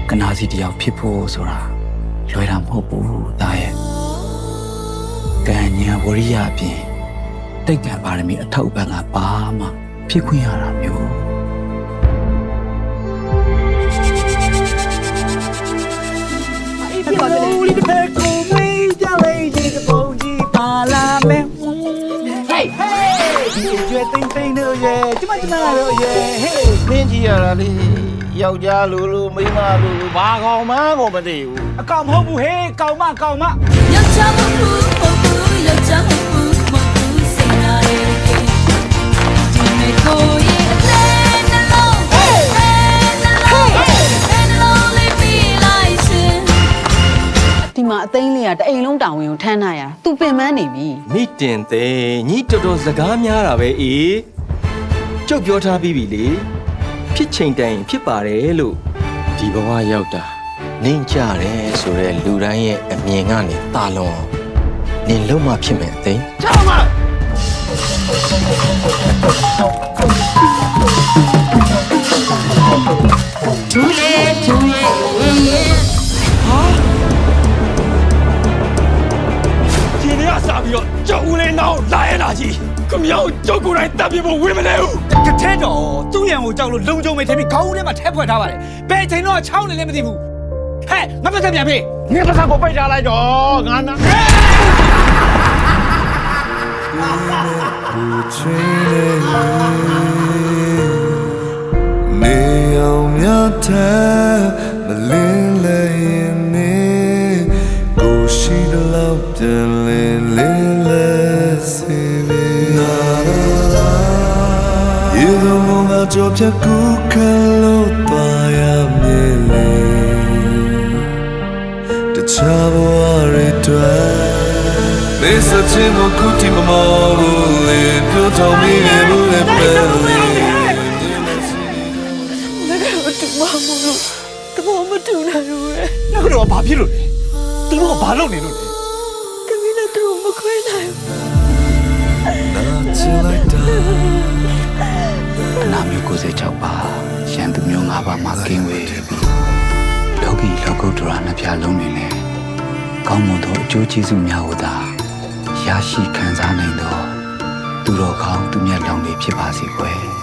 ကနာစီတယောက်ဖြစ်ဖို့ဆိုတာလွယ်တာမဟုတ်ဘူးဒါရဲ့ကံညာဝရိယအပြင်တိတ်ကံပါရမီအထောက်အပံ့ကဘာမှဖြစ်ခွင့်ရတာမျိုးဒီလိုလေးတစ်ဖက်ကိုမေးကြလေးဒီကပုံကြီးပါလာမယ် Hey hey ဒီကျွဲတိမ်တိမ်တို့ရဲ့ကျမတို့ရဲ့ Hey မင်းကြီးရတာလေယောက်ျားလူမိန်းမလူဘာကောင်မှကိုမသိဘူး အကောင်မဟုတ်ဘူးဟေးကောင်မကောင်မ ယောက်ျားမဟုတ်ဘူးယောက်ျားမဟုတ်ဘူးစိတ်နာရဲ့ဒီမေကိုရဲ့အသေးနှလုံးနှလုံးလေးပြီးလိုက်ရှင် ဒီမှာအသိန်းလေးကတအိမ်လုံးတောင်ဝင်ကိုထမ်းထားရသူပင်ပန်းနေပြီ မိတင်သေးညီတော်တော်စကားများတာပဲအေးကျုပ်ပြောထားပြီးပြီလေဖြစ်ချိန်တိုင်ဖြစ်ပါတယ်လို့ ဒီဘဝရောက်တာနင်းကြတယ်ဆိုတော့လူတိုင်းရဲ့အမြင်ကနေတာလွန်နင်လုံးမဖြစ်မယ်အသိချောင်းမဒူလေဒီနေ့ကစားပြီးတော့ကြောက်ဦးလေးနောက်လာရတာကြီးခမောင်ကြောက်ကိုယ်တိုင်တပ်ပြဖို့ဝင်မလဲဘူး တထဲတော်သူ့ရံကိုကြောက်လို့လုံကြုံမဲ့ထင်ပြီးခေါင်းထဲမှာထဲဖွက်ထားပါတယ်ဘယ်ချိန်တော့ချောင်းနေလဲမသိဘူးဟဲ့မပတ်သက်ပြန်ဖေး နင်ပတ်စံကိုပိတ်ထားလိုက်တော့ငါနာ နေအောင်မြတ်တဲ့မလင်းလဲရင်နေကိုရှိတဲ့လောက်ပြန်လင်းလဲစေနာရေလုံးလုံးကကြောပြကူခံလို့ပါရမြင်လေတခြားဘဝတွေတွေ့နေစချင်ကိုခုတီမမောဘူးလေပြောတော်မိရဘူးလေပဲလေ နောက်တော့ဘာဖြစ်လို့လဲသူတို့ကဘာလုပ်နေလို့လဲ အနာမျိုး96ပါရန်သူမျိုး5ပါးမှာကင်းဝေးပြီးလောကီလောကုတ္တရာနှစ်ဖြာလုံးတွေနဲ့ကောင်းမွန်သောအကျိုးကျေးဇူးများကိုသာရရှိခံစားနိုင်သောသူတော်ကောင်းသူမြတ်လောင်တွေဖြစ်ပါစေကွယ်